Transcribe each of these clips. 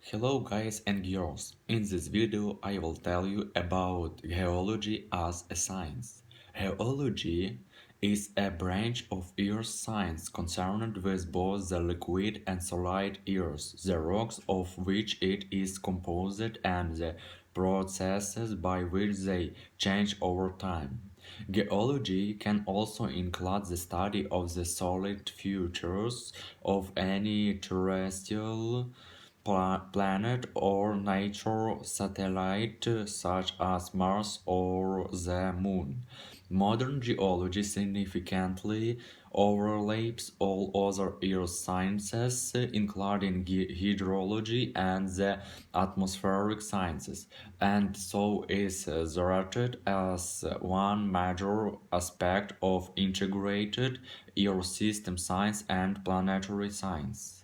Hello guys and girls, in this video I will tell you about geology as a science. Geology is a branch of earth science concerned with both the liquid and solid earth, the rocks of which it is composed and the processes by which they change over time. Geology can also include the study of the solid features of any terrestrial planet or nature satellite such as Mars or the Moon. Modern geology significantly overlaps all other earth sciences, including hydrology and the atmospheric sciences, and so is treated as one major aspect of integrated earth system science and planetary science.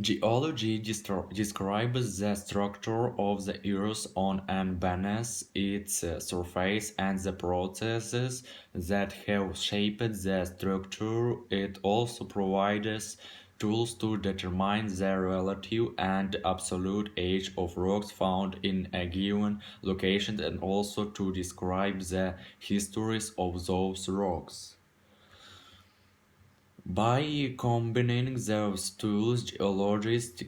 Geology describes the structure of the Earth on and beneath its surface and the processes that have shaped the structure. It also provides tools to determine the relative and absolute age of rocks found in a given location and also to describe the histories of those rocks. By combining those tools, geologists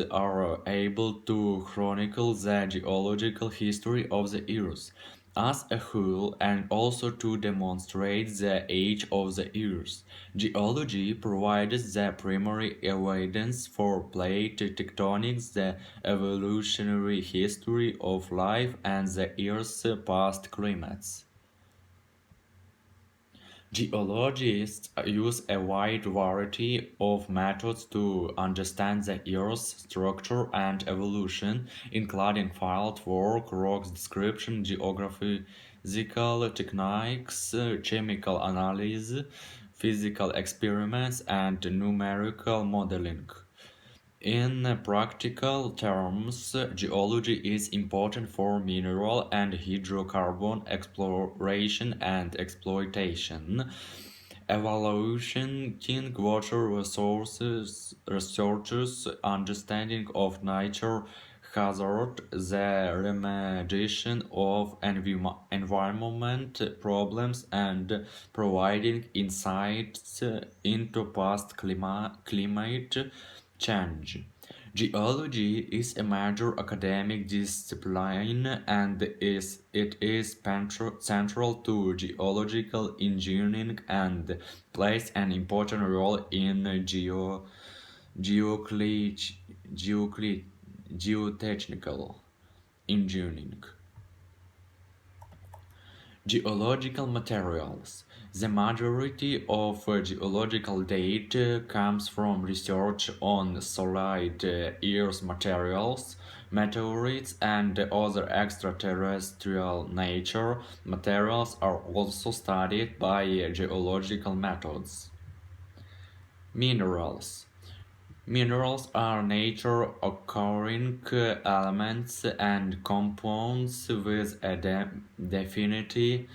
are able to chronicle the geological history of the Earth as a whole and also to demonstrate the age of the Earth. Geology provides the primary evidence for plate tectonics, the evolutionary history of life, and the Earth's past climates. Geologists use a wide variety of methods to understand the Earth's structure and evolution, including field work, rock description, geophysical techniques, chemical analysis, physical experiments, and numerical modeling. In practical terms, geology is important for mineral and hydrocarbon exploration and exploitation, evaluating water resources, researchers' understanding of nature hazard, the remediation of environment problems, and providing insights into past climate change. Geology is a major academic discipline and it is central to geological engineering and plays an important role in geocli- geocli- geotechnical engineering. Geological materials. The majority of geological data comes from research on solid earth materials, meteorites, and other extraterrestrial nature. Materials are also studied by geological methods. Minerals. Minerals are nature occurring elements and compounds with a definite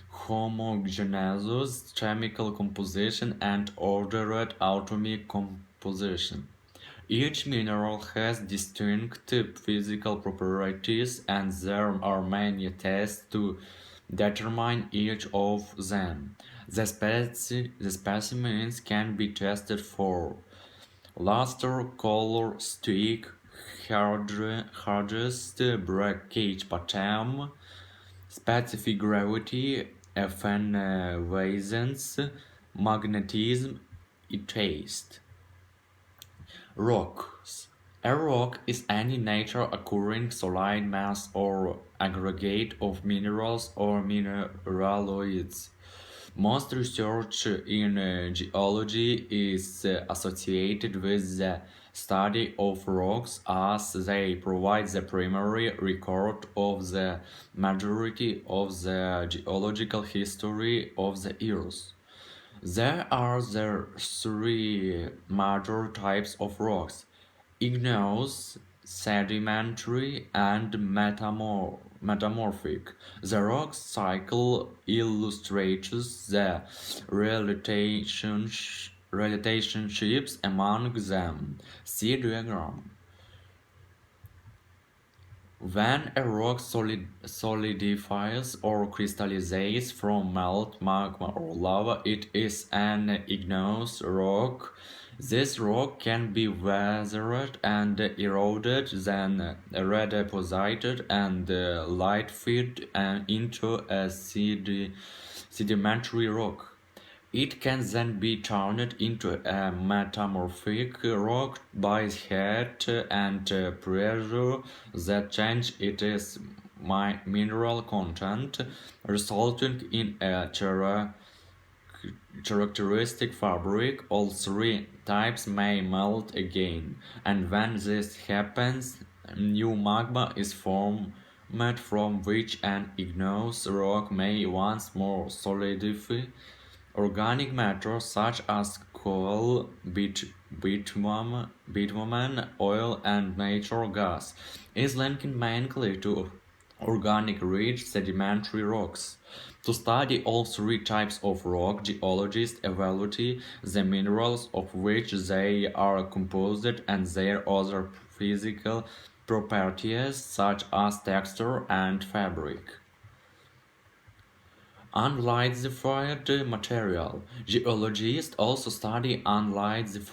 homogeneous chemical composition and ordered atomic composition. Each mineral has distinct physical properties and there are many tests to determine each of them. The specimens can be tested for luster, color, streak, hardest, breakage pattern, specific gravity, effervescence, magnetism, taste. Rocks. A rock is any nature occurring solid mass or aggregate of minerals or mineraloids. Most research in geology is associated with the study of rocks as they provide the primary record of the majority of the geological history of the Earth. There are the three major types of rocks: igneous, sedimentary, and metamorphic. The rock cycle illustrates the relationships among them. See diagram. When a rock solidifies or crystallizes from melt, magma, or lava, it is an igneous rock. This rock can be weathered and eroded, then redeposited and light-fed into a sedimentary rock. It can then be turned into a metamorphic rock by heat and pressure that change its mineral content, resulting in a characteristic fabric. All three types may melt again, and when this happens, new magma is formed from which an igneous rock may once more solidify. Organic matter such as coal, bitumen, oil, and natural gas is linked mainly to organic rich sedimentary rocks. To study all three types of rock, geologists evaluate the minerals of which they are composed and their other physical properties such as texture and fabric. Unlighted material. Geologists also study unlighted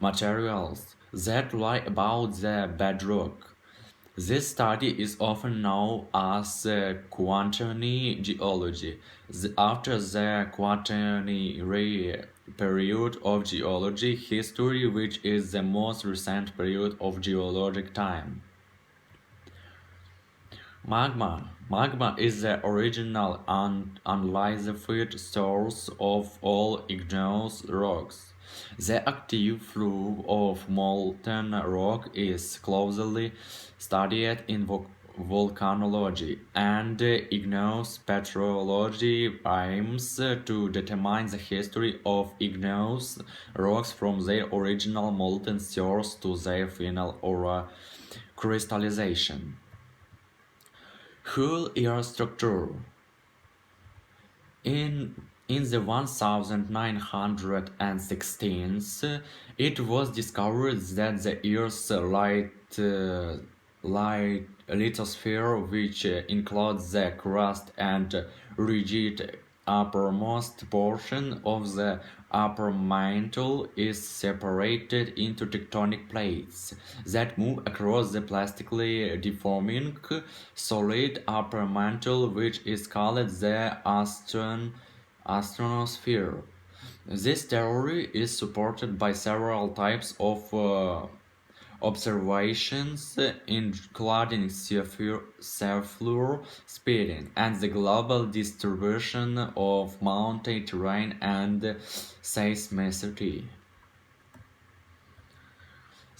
materials that lie about the bedrock. This study is often known as Quaternary geology. After the Quaternary period of geology history, which is the most recent period of geologic time. Magma is the original and unliquefied source of all igneous rocks. The active fluid of molten rock is closely studied in volcanology, and igneous petrology aims to determine the history of igneous rocks from their original molten source to their final aura crystallization. Whole ear structure. In the 1916s, it was discovered that the Earth's lithosphere, which includes the crust and rigid uppermost portion of the upper mantle, is separated into tectonic plates that move across the plastically deforming solid upper mantle, which is called the astronosphere. This theory is supported by several types of observations, including sulfur splitting and the global distribution of mountain terrain and seismicity.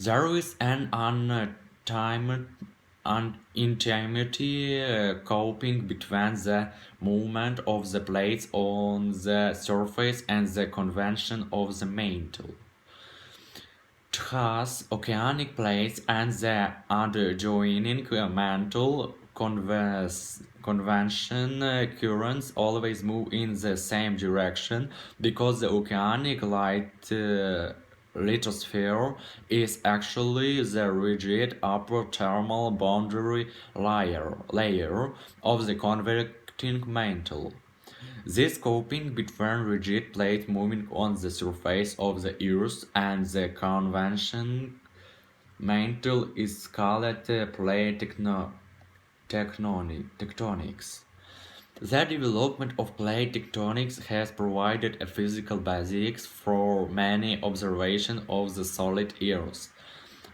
There is an intimacy coping between the movement of the plates on the surface and the convection of the mantle. Thus, oceanic plates and the adjoining mantle convection currents always move in the same direction because the oceanic lithosphere is actually the rigid upper thermal boundary layer of the convecting mantle. This coping between rigid plates moving on the surface of the Earth and the convection mantle is called plate tectonics. The development of plate tectonics has provided a physical basis for many observations of the solid Earth.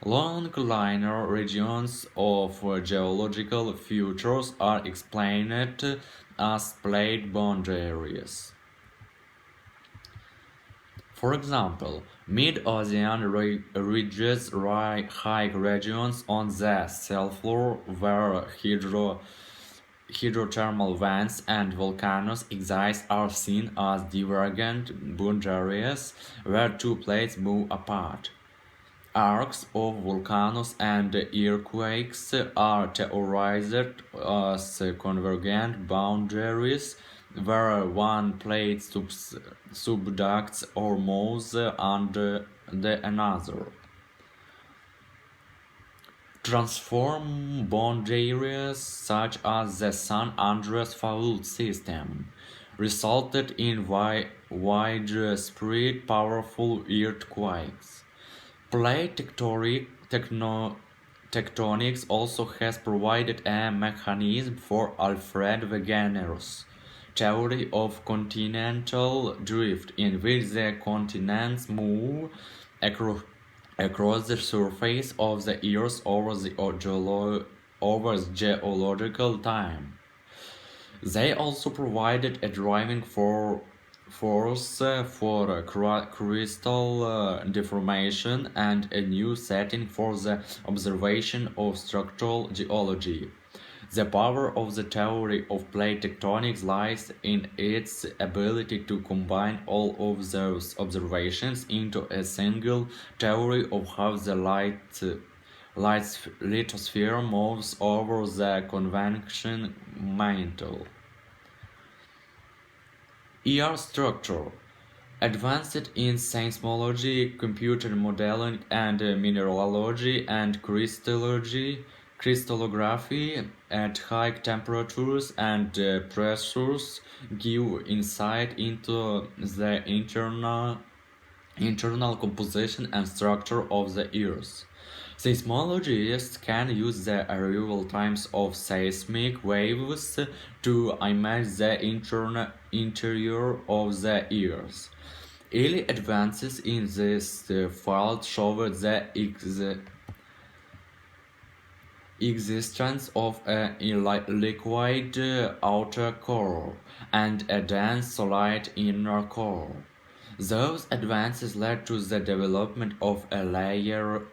Long linear regions of geological features are explained as plate boundaries. For example, mid-ocean ridges, high regions on the seafloor where hydrothermal vents and volcanoes exist are seen as divergent boundaries where two plates move apart. Arcs of volcanoes and earthquakes are theorized as convergent boundaries where one plate subducts or moves under the another. Transform bond areas such as the San Andreas fault system resulted in widespread powerful earthquakes. Plate tectonics also has provided a mechanism for Alfred Wegener's theory of continental drift, in which the continents move across the surface of the Earth over geological time. They also provided a driving force for crystal deformation and a new setting for the observation of structural geology. The power of the theory of plate tectonics lies in its ability to combine all of those observations into a single theory of how the lithosphere moves over the convection mantle. Structure. Advanced in seismology, computer modeling, and mineralogy and crystallography at high temperatures and pressures give insight into the internal composition and structure of the Earth. Seismologists can use the arrival times of seismic waves to image the interior of the Earth. Early advances in this field showed the existence of a liquid outer core and a dense solid inner core. Those advances led to the development of a layered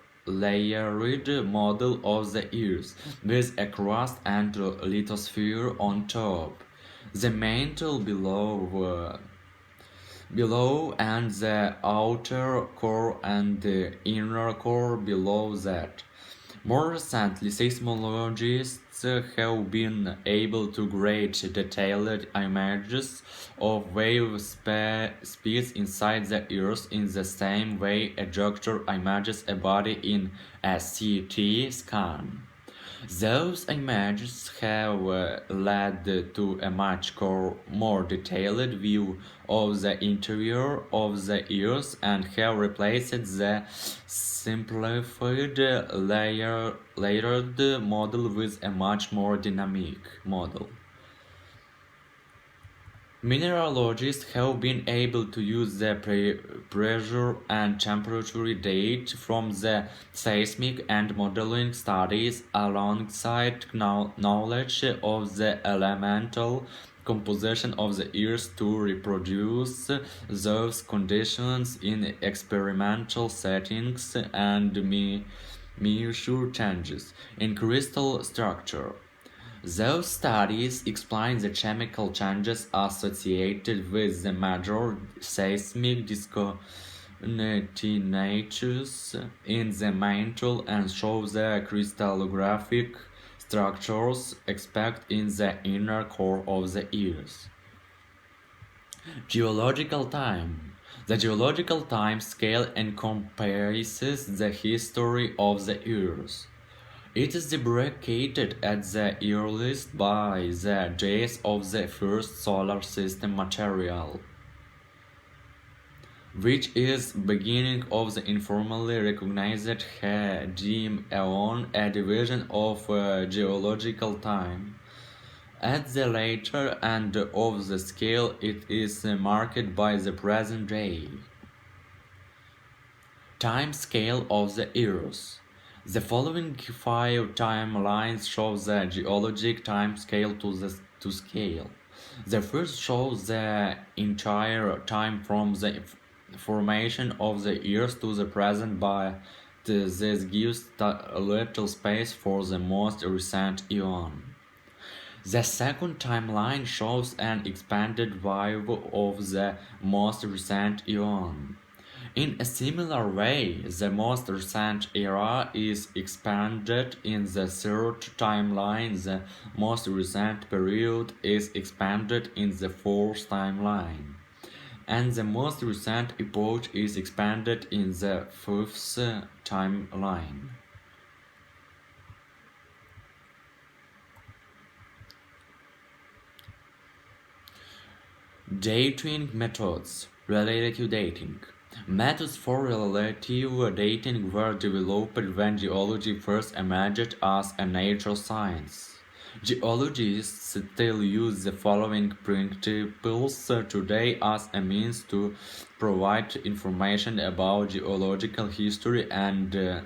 model of the Earth with a crust and lithosphere on top, the mantle below and the outer core and the inner core below that. More recently, seismologists have been able to create detailed images of wave speeds inside the Earth in the same way a doctor images a body in a CT scan. Those images have led to a much more detailed view of the interior of the Earth and have replaced the simplified layered model with a much more dynamic model. Mineralogists have been able to use the pressure and temperature data from the seismic and modeling studies alongside knowledge of the elemental composition of the Earth to reproduce those conditions in experimental settings and measure changes in crystal structure. Those studies explain the chemical changes associated with the major seismic discontinuities in the mantle and show the crystallographic structures expected in the inner core of the Earth. Geological time. The geological time scale encompasses the history of the Earth. It is demarcated at the earliest by the days of the first solar system material, which is beginning of the informally recognized Dim Aeon, a division of geological time. At the later end of the scale, it is marked by the present day. Time scale of the Earth. The following 5 timelines show the geologic time scale to scale. The first shows the entire time from the formation of the Earth to the present, but this gives little space for the most recent eon. The second timeline shows an expanded view of the most recent eon. In a similar way, the most recent era is expanded in the third timeline, the most recent period is expanded in the fourth timeline, and the most recent epoch is expanded in the fifth timeline. Dating methods. Relative dating. Methods for relative dating were developed when geology first emerged as a natural science. Geologists still use the following principles today as a means to provide information about geological history and the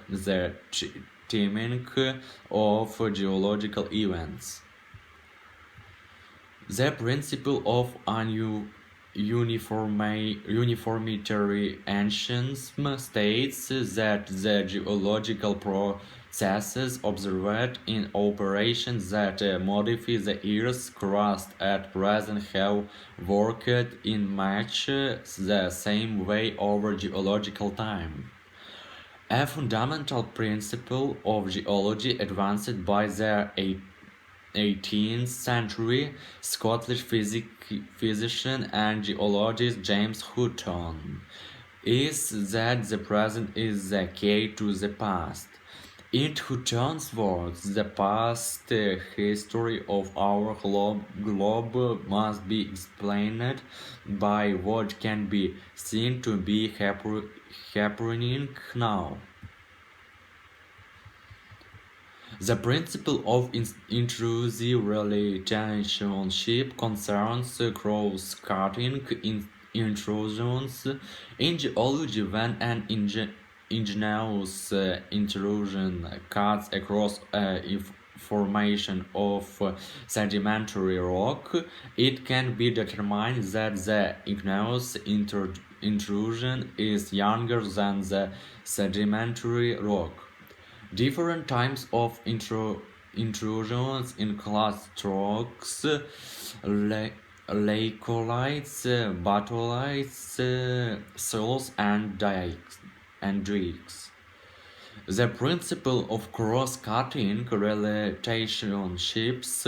timing of geological events. The principle of uniformitarianism states that the geological processes observed in operations that modify the Earth's crust at present have worked in much the same way over geological time. A fundamental principle of geology advanced by the 18th century Scottish physician and geologist James Hutton is that the present is the key to the past. In Hutton's words, the past history of our globe must be explained by what can be seen to be happening now. The principle of intrusive relationship concerns cross-cutting intrusions in geology. When an ingenious intrusion cuts across a formation of sedimentary rock, it can be determined that the igneous intrusion is younger than the sedimentary rock. Different types of intrusions include strokes, lacolites, batolites, sills, and dikes. The principle of cross-cutting relationships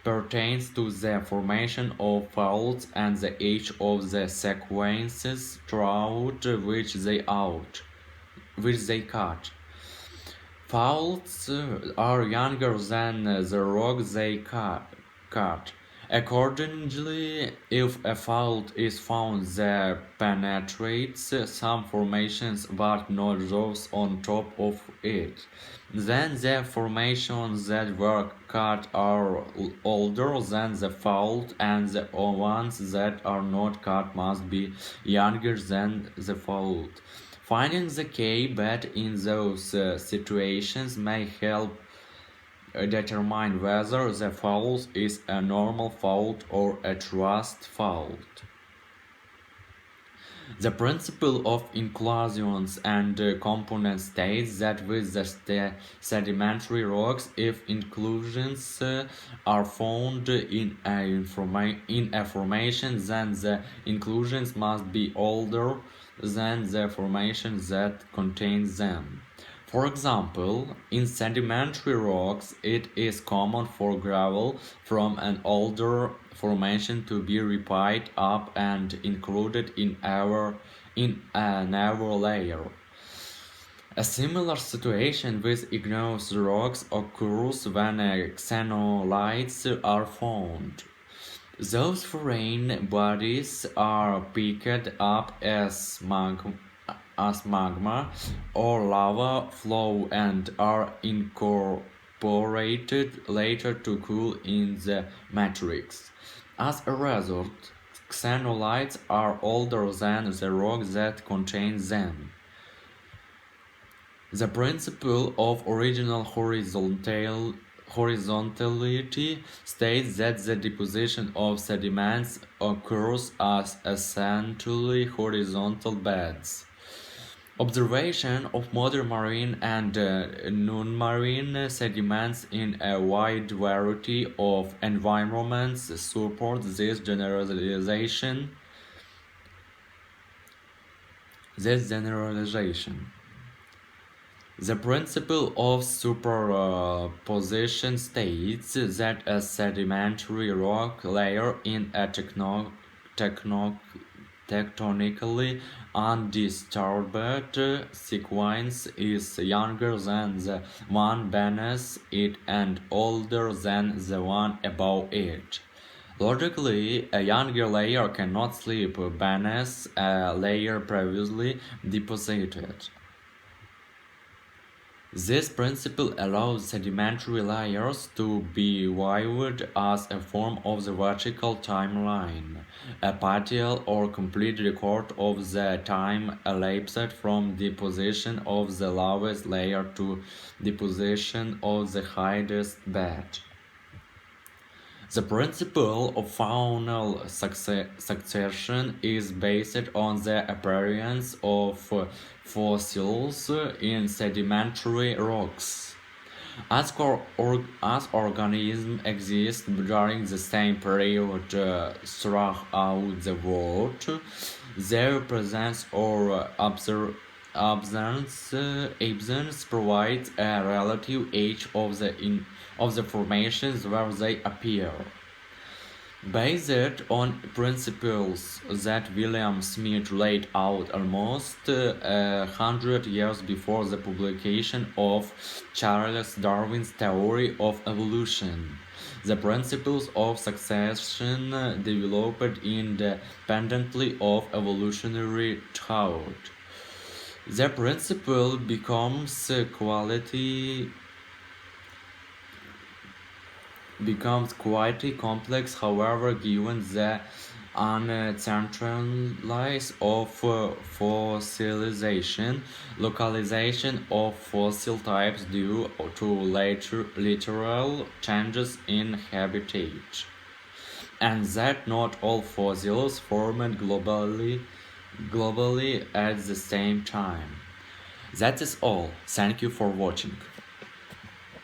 pertains to the formation of faults and the age of the sequences throughout which they cut. Faults are younger than the rock they cut. Accordingly, if a fault is found that penetrates some formations but not those on top of it, then the formations that were cut are older than the fault, and the ones that are not cut must be younger than the fault. Finding the key bet in those situations may help determine whether the fault is a normal fault or a thrust fault. The principle of inclusions and components states that with the sedimentary rocks, if inclusions are found in a formation, then the inclusions must be older than the formation that contains them. For example, in sedimentary rocks, it is common for gravel from an older formation to be repied up and included in a newer layer. A similar situation with igneous rocks occurs when xenolites are found. Those foreign bodies are picked up as magma or lava flow and are incorporated later to cool in the matrix. As a result, xenolites are older than the rock that contains them. The principle of original horizontality states that the deposition of sediments occurs as essentially horizontal beds. Observation of modern marine and non-marine sediments in a wide variety of environments support this generalization. this generalization. The principle of superposition states that a sedimentary rock layer in a techno- tectonically undisturbed sequence is younger than the one beneath it and older than the one above it. Logically, a younger layer cannot slip beneath a layer previously deposited. This principle allows sedimentary layers to be viewed as a form of the vertical timeline, a partial or complete record of the time elapsed from deposition of the lowest layer to deposition of the highest bed. The principle of faunal succession is based on the appearance of fossils in sedimentary rocks. As organisms exist during the same period throughout the world, their presence or absence provides a relative age of the formations where they appear. Based on principles that William Smith laid out almost 100 years before the publication of Charles Darwin's theory of evolution, the principles of succession developed independently of evolutionary thought. The principle becomes quite complex, however, given the uncertainties of fossilization, localization of fossil types due to literal changes in habitat, and that not all fossils formed globally at the same time. That is all. Thank you for watching.